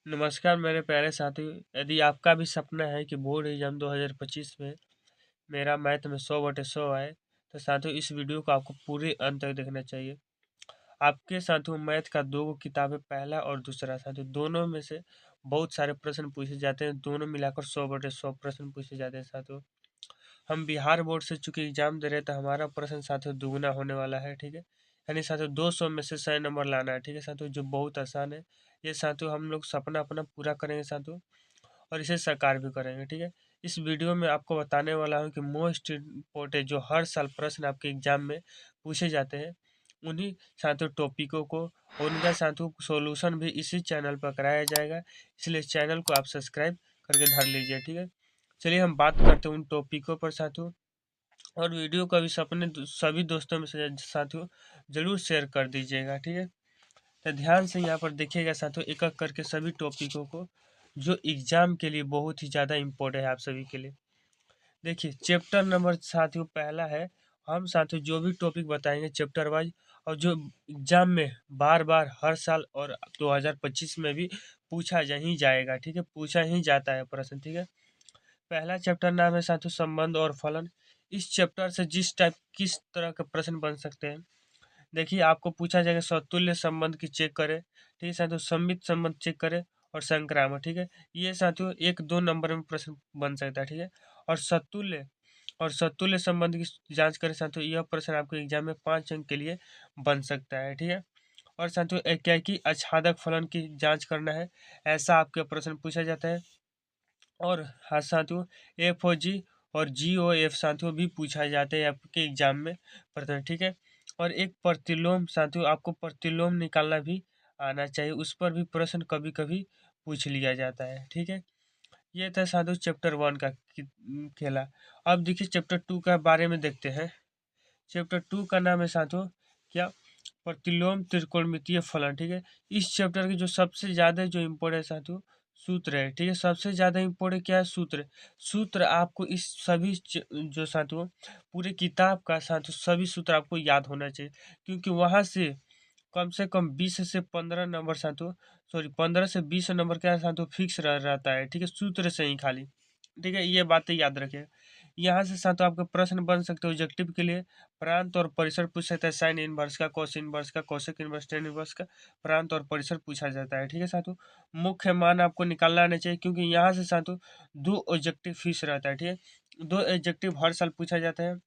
नमस्कार मेरे प्यारे साथियों। यदि आपका भी सपना है कि बोर्ड एग्जाम 2025 में मेरा मैथ में 100/100 आए, तो साथियों इस वीडियो को आपको पूरे अंत तक देखना चाहिए। आपके साथियों मैथ का दो किताबें, पहला और दूसरा, साथियों दोनों में से बहुत सारे प्रश्न पूछे जाते हैं। दोनों मिलाकर 100/100 प्रश्न पूछे जाते हैं। साथियों हम बिहार बोर्ड से चूंकि एग्जाम दे रहे हैं, तो हमारा प्रश्न साथियों दुगना होने वाला है। ठीक है, यानी साथियों 200 में से 100 नंबर लाना है। ठीक है साथियों, जो बहुत आसान है। ये साथियों हम लोग सपना अपना पूरा करेंगे साथियों, और इसे साकार भी करेंगे। ठीक है, इस वीडियो में आपको बताने वाला हूँ कि मोस्ट इम्पोर्टेंट जो हर साल प्रश्न आपके एग्जाम में पूछे जाते हैं, उन्हीं साथियों टॉपिकों को और उनका साथियों सॉल्यूशन भी इसी चैनल पर कराया जाएगा। इसलिए चैनल को आप सब्सक्राइब करके धर लीजिए। ठीक है, चलिए हम बात करते हैं उन टॉपिकों पर साथियों, और वीडियो को भी सभी दोस्तों में से साथियों जरूर शेयर कर दीजिएगा। ठीक है, तो ध्यान से यहाँ पर देखिएगा साथियों, एक एक करके सभी टॉपिकों को जो एग्जाम के लिए बहुत ही ज़्यादा इम्पोर्टेंट है आप सभी के लिए। देखिए चैप्टर नंबर साथियों पहला है। हम साथियों जो भी टॉपिक बताएंगे चैप्टर वाइज, और जो एग्जाम में बार बार हर साल और 2025 में भी पूछा ही जाएगा। ठीक है, पूछा ही जाता है प्रश्न। ठीक है, पहला चैप्टर नाम है साथियों संबंध और फलन। इस चैप्टर से किस तरह के प्रश्न बन सकते हैं, देखिए आपको पूछा जाएगा समतुल्य संबंध की चेक करें। ठीक है साथियों, सममित संबंध चेक करें, और संक्रामक। ठीक है, ये साथियों 1-2 नंबर में प्रश्न बन सकता है। ठीक है, और सतुल्य संबंध की जांच करें साथियों, यह प्रश्न आपके एग्जाम में 5 अंक के लिए बन सकता है। ठीक है, और साथियों एकाकी आच्छादक फलन की जांच करना है, ऐसा आपके प्रश्न पूछा जाता है। और हाँ साथियों FOG और GOF साथियों भी पूछा जाता है आपके एग्जाम में प्रश्न। ठीक है, और एक प्रतिलोम साथियों, आपको प्रतिलोम निकालना भी आना चाहिए, उस पर भी प्रश्न कभी कभी पूछ लिया जाता है। ठीक है, ये था साथियों चैप्टर 1 का खेला। अब देखिए चैप्टर 2 के बारे में देखते हैं। चैप्टर 2 का नाम है साथियों क्या, प्रतिलोम त्रिकोणमितीय फलन। ठीक है, इस चैप्टर की जो सबसे ज्यादा जो इम्पोर्टेंट साथियों सूत्र है। ठीक है, सबसे ज्यादा इम्पोर्टेंट क्या है, सूत्र आपको इस जो साथियों पूरे किताब का साथियों सभी सूत्र आपको याद होना चाहिए, क्योंकि वहां से कम से कम 20 से 15 नंबर साथियों, सॉरी 15 से 20 नंबर क्या है साथियों फिक्स रहता है। ठीक है, सूत्र से ही खाली। ठीक है, ये बातें याद रखें। यहाँ से साथियों आपके प्रश्न बन सकते हैं ऑब्जेक्टिव के लिए। प्रांत और परिसर पूछ सकता है, साइन इनवर्स का, कोस इनवर्स का, कोसेक इनवर्स, टेन इनवर्स का प्रांत और परिसर पूछा जाता है। ठीक है साथियों, मुख्य मान आपको निकालना आना चाहिए, क्योंकि यहाँ से साथियों 2 ऑब्जेक्टिव फिक्स रहता है। ठीक है, 2 ऑब्जेक्टिव हर साल पूछा जाता है।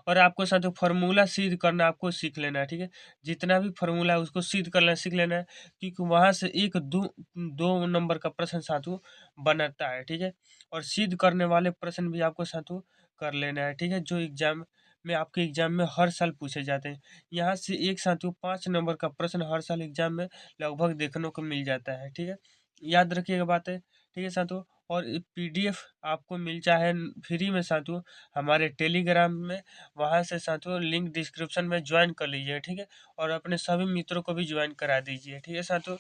और आपको साथियों फार्मूला सिद्ध करना आपको सीख लेना है। ठीक है, जितना भी फार्मूला है उसको सिद्ध करना सीख लेना है, क्योंकि वहां से एक दो नंबर का प्रश्न साथियों बनता है। ठीक है, और सिद्ध करने वाले प्रश्न भी आपको साथियों कर लेना है। ठीक है, जो एग्जाम में आपके एग्जाम में हर साल पूछे जाते हैं। यहाँ से एक साथियों 5 नंबर का प्रश्न हर साल एग्जाम में लगभग देखने को मिल जाता है। ठीक है, याद रखिएगा बातें। ठीक है साथियों, और PDF आपको मिल चाहे फ्री में साथियों हमारे टेलीग्राम में, वहाँ से साथियों लिंक डिस्क्रिप्शन में ज्वाइन कर लीजिए। ठीक है, और अपने सभी मित्रों को भी ज्वाइन करा दीजिए। ठीक है साथियों,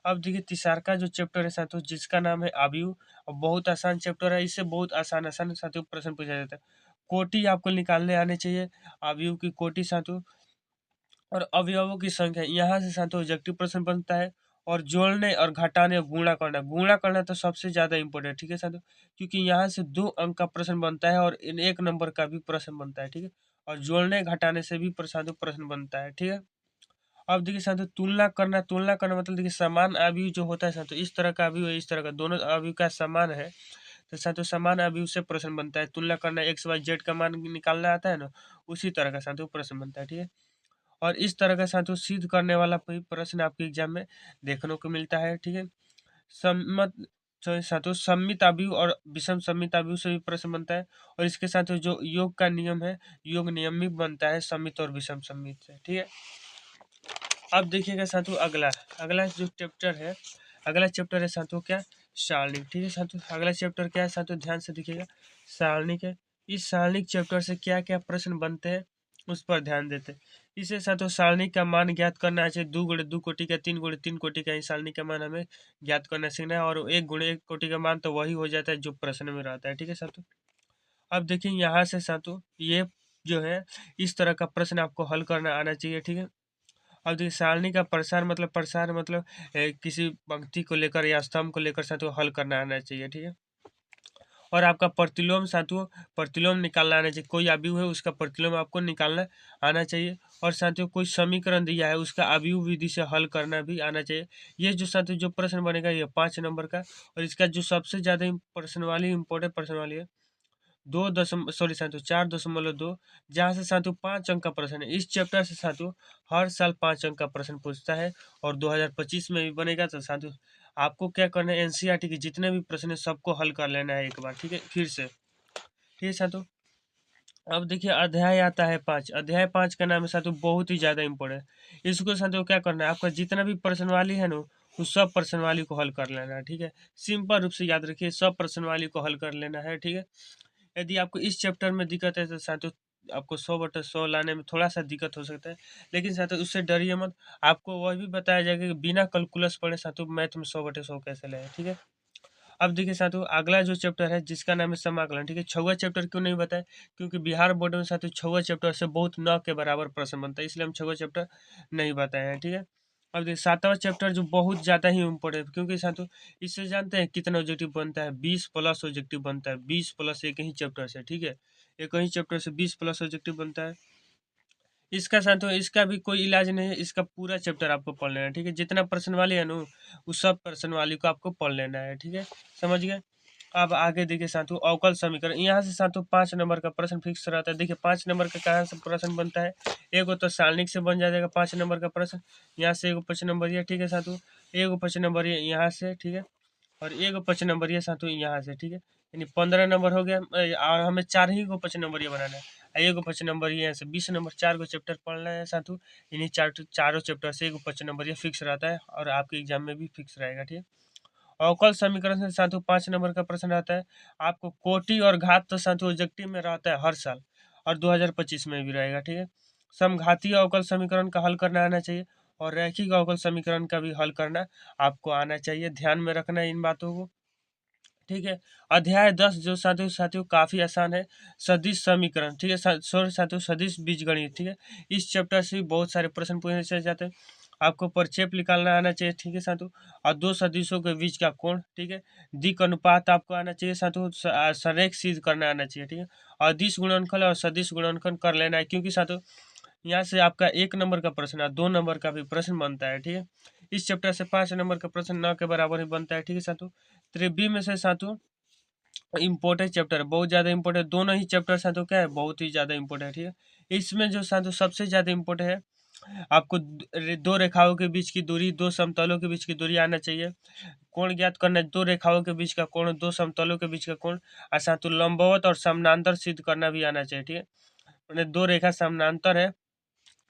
अब देखिए तीसरा का जो चैप्टर है साथियों, जिसका नाम है अवयव, और बहुत आसान चैप्टर है। इससे बहुत आसान आसान साथियों प्रश्न पूछा जाता है। कोटि आपको निकालने आने चाहिए, अवयव की कोटि साथियों, और अवयवों की संख्या। यहाँ से साथियों ऑब्जेक्टिव प्रश्न बनता है, और जोड़ने और घटाने और गुणा करना तो सबसे ज्यादा इंपॉर्टेंट। ठीक है साथियों, क्योंकि यहाँ से 2 अंक का प्रश्न बनता है, और इन 1 नंबर का भी प्रश्न बनता है। ठीक है, और जोड़ने घटाने से भी साथियों प्रश्न बनता है। ठीक है, अब देखिए साथियों तुलना करना मतलब देखिए समान अवयव जो होता है साथियों, इस तरह का अवयव इस तरह का, दोनों अवयव का समान है, तो साथियों समान अवयव से प्रश्न बनता है। तुलना करना XYZ का मान निकालना आता है ना, उसी तरह का साथियों प्रश्न बनता है। ठीक है, और इस तरह का साथियों सिद्ध करने वाला कोई प्रश्न आपके एग्जाम में देखने को मिलता है। ठीक है, सम्मत साथियों सम्मित अवयव और विषम सम्मित अवयव से भी प्रश्न बनता है, और इसके साथ जो योग का नियम है, योग नियम भी बनता है सम्मित और विषम सम्मित से। ठीक है, अब देखिएगा साथियों अगला अगला जो चैप्टर है, अगला चैप्टर है साथियों क्या, सारणी। ठीक है साथियों, अगला चैप्टर क्या है साथियों, ध्यान से देखिएगा, सारणी है। इस सारणी चैप्टर से क्या क्या प्रश्न बनते हैं उस पर ध्यान देते हैं। इसे साथियों सारणी का मान ज्ञात करना चाहिए, 2 × 2 कोटि का, 3 × 3 कोटि का, इस सारणी का मान हमें ज्ञात करना सीखना है, और 1 × 1 कोटि का मान तो वही हो जाता है जो प्रश्न में रहता है। ठीक है साथियों, अब देखिए यहाँ से साथियों ये जो है इस तरह का प्रश्न आपको हल करना आना चाहिए। ठीक है, अब देखिए सारणी का प्रसार मतलब किसी पंक्ति को लेकर या स्तंभ को लेकर साथियों हल करना आना चाहिए, ठीक है। और आपका प्रतिलोम साथियों, प्रतिलोम निकालना आना चाहिए। कोई अवयव है उसका प्रतिलोम आपको निकालना आना चाहिए। और साथियों कोई समीकरण दिया है उसका अवयव विधि से हल करना भी आना चाहिए। ये जो साथियों जो प्रश्न बनेगा ये 5 नंबर का, और इसका जो सबसे ज़्यादा प्रश्न वाली इंपॉर्टेंट प्रश्न वाली है 4.2, जहाँ से साथियों 5 अंक का प्रश्न है। इस चैप्टर से साथियों हर साल 5 अंक का प्रश्न पूछता है, और 2025 में भी बनेगा। तो साथियों आपको क्या करना है, एनसीईआरटी के जितने भी प्रश्न है सबको हल कर लेना है एक बार, ठीक है, फिर से, ठीक है साथियों। अब देखिए अध्याय आता है 5, अध्याय 5 का नाम है साथियों बहुत ही ज़्यादा इंपॉर्टेंट है। इसको साथियों क्या करना है, आपका जितना भी प्रश्नवाली है ना उस सब प्रश्नवाली को हल कर लेना है, ठीक है। सिंपल रूप से याद रखिए, सब प्रश्नवाली को हल कर लेना है, ठीक है। यदि आपको इस चैप्टर में दिक्कत है तो साथियों आपको 100/100 लाने में थोड़ा सा दिक्कत हो सकता है, लेकिन साथियों उससे डरिए मत। आपको वह भी बताया जाएगा कि बिना कैलकुलस पढ़े साथियों मैथ में 100/100 कैसे लाए, ठीक है। अब देखिए साथियों अगला जो चैप्टर है जिसका नाम है समाकलन, ठीक है। 6वां चैप्टर क्यों नहीं बताया, क्योंकि बिहार बोर्ड में साथियों 6वां चैप्टर से बहुत न के बराबर प्रश्न बनता है, इसलिए हम 6वां चैप्टर नहीं बताए हैं, ठीक है। अब देखिए 7वां चैप्टर जो बहुत ज़्यादा ही इम्पोर्टेंट है, क्योंकि साथियों इससे जानते हैं कितना ऑब्जेक्टिव बनता है, 20 प्लस ऑब्जेक्टिव बनता है, 20 प्लस एक ही चैप्टर से, ठीक है। एक ही चैप्टर से 20 प्लस ऑब्जेक्टिव बनता है। इसका साथियों इसका भी कोई इलाज नहीं है, इसका पूरा चैप्टर आपको पढ़ लेना है, ठीक है। जितना प्रश्न वाली है ना उस सब प्रश्न वाली को आपको पढ़ लेना है, ठीक है, समझ गए। अब आगे देखिए साथियों अवकल समीकरण, यहाँ से साथियों 5 नंबर का प्रश्न फिक्स रहता है। देखिए 5 नंबर का कहाँ से प्रश्न बनता है, एक तो सारणिक से बन जाएगा 5 नंबर का प्रश्न, यहाँ से एक 5 नंबर है, ठीक है साथियों। एक 5 नंबर है यहाँ से, ठीक है, और एक 5 नंबर है साथियों यहाँ से, ठीक है। यानी 15 नंबर हो गया, और हमें 4 ही को 5 नंबर ये बनाना है। एक 5 नंबर यहाँ से 20 नंबर, 4 को चैप्टर पढ़ना है साथियों। इन्हीं चारों चैप्टर से एक 5 नंबर ये फिक्स रहता है, और आपके एग्जाम में भी फिक्स रहेगा, ठीक है। अवकल समीकरण से साथियों 5 नंबर का प्रश्न आता है। आपको कोटि और घात तो साथियों ऑब्जेक्टिव में रहता है हर साल, और 2025 में भी रहेगा, ठीक है। समघातीय अवकल समीकरण का हल करना आना चाहिए, और रैखिक अवकल समीकरण का भी हल करना आपको आना चाहिए। ध्यान में रखना है इन बातों को, ठीक है। अध्याय 10 जो साथियों साथियों काफी आसान है, सदिश समीकरण, ठीक है। सॉरी साथियों सदिश बीजगणित, ठीक है। इस चैप्टर से बहुत सारे प्रश्न पूछे जाते हैं। आपको प्रक्षेप निकालना आना चाहिए, ठीक है साथियों। और दो सदिशों के बीच का कोण, ठीक है। दिक् अनुपात आपको आना चाहिए साथियों। संरेख सिद्ध करना आना चाहिए, ठीक है। और दिश गुणनफल और सदिश गुणनफल कर लेना है, क्योंकि साथियों यहाँ से आपका 1 नंबर का प्रश्न और 2 नंबर का भी प्रश्न बनता है, ठीक है। इस चैप्टर से 5 नंबर का प्रश्न न के बराबर ही बनता है, ठीक है साथियों। त्रिवी में से साथियों इम्पोर्टेंट चैप्टर है, बहुत ज़्यादा इम्पोर्टेंट, दोनों ही चैप्टर साथियों क्या है बहुत ही ज़्यादा इम्पोर्टेंट है, ठीक है। इसमें जो साथियों सबसे ज़्यादा इम्पोर्टेंट है, आपको दो रेखाओं के बीच की दूरी, दो समतलों के बीच की दूरी आना चाहिए। कोण ज्ञात करना है, दो रेखाओं के बीच का कोण, दो समतलों के बीच का कोण, और साथियों लंबवत और समानांतर सिद्ध करना भी आना चाहिए, ठीक है। मैंने दो रेखा समानांतर है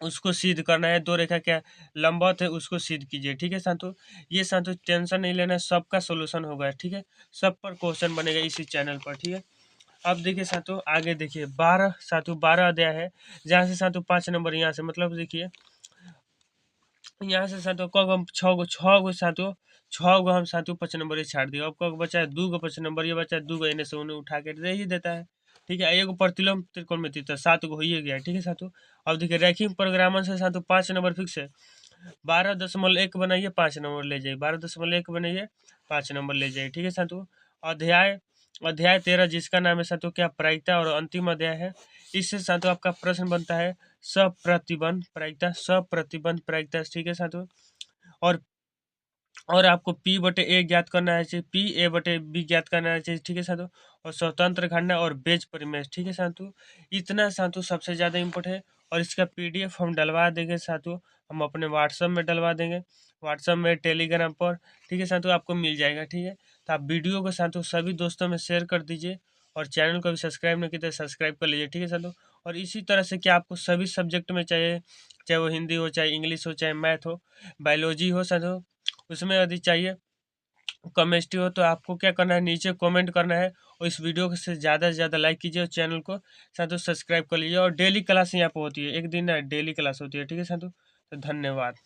उसको सिद्ध करना है, दो रेखा क्या लंबवत है उसको सिद्ध कीजिए, ठीक है साथियों। ये साथियों टेंशन नहीं लेना है, सबका सोल्यूशन होगा, ठीक है। सब पर क्वेश्चन बनेगा इसी चैनल पर, ठीक है। अब देखिए साथियों आगे देखिए 12 साथियों 12 अध्याय है, जहाँ से साथियों 5 नंबर यहाँ से मतलब देखिए यहाँ से साथियों कब हम 6 गो साथियों 6 गो हम साथियों 5 नंबर ये छाड़ दिया। अब कब बचा है 2 गो 5 नंबर, ये बचा है 2 गो, एने से उन्हें उठा के दे ही देता है, ठीक है। एगो प्रतिलोम त्रिकोणमिति तो 7 गो हो ही गया, ठीक है साथियों। अब देखिए रैखिक प्रोग्रामन से साथियों 5 नंबर फिक्स है। 12.1 बनाइए 5 नंबर ले जाइए, 12.1 बनाइए 5 नंबर ले जाइए, ठीक है साथियों। अध्याय अध्याय 13 जिसका नाम है साथियों क्या प्रायिकता, और अंतिम अध्याय है। इससे साथियों आपका प्रश्न बनता है सप्रतिबंध प्रायिकता, सप्रतिबंध प्रायिकता, ठीक है साथियों। और आपको P/A ज्ञात करना है चाहिए, P/A/B ज्ञात करना है चाहिए, ठीक है साथियों। और स्वतंत्र खंड और बेज परिमेय, ठीक है साथियों। इतना साथियों सबसे ज़्यादा इम्पोर्टेंट है, और इसका PDF हम डलवा देंगे साथियों, हम अपने व्हाट्सएप में डलवा देंगे, व्हाट्सएप में टेलीग्राम पर, ठीक है साथियों आपको मिल जाएगा, ठीक है। तो आप वीडियो को साथियों सभी दोस्तों में शेयर कर दीजिए, और चैनल को भी सब्सक्राइब नहीं किया तो सब्सक्राइब कर लीजिए, ठीक है साथियों। और इसी तरह से क्या आपको सभी सब्जेक्ट में चाहिए, चाहे वो हिंदी हो, चाहे इंग्लिश हो, चाहे मैथ हो, बायोलॉजी हो साथियों, उसमें यदि चाहिए केमिस्ट्री हो, तो आपको क्या करना है नीचे कमेंट करना है, और इस वीडियो को से ज़्यादा लाइक कीजिए, और चैनल को साथियों सब्सक्राइब कर लीजिए। और डेली क्लास यहाँ पे होती है, एक दिन ना डेली क्लास होती है, ठीक है साथियों। तो धन्यवाद।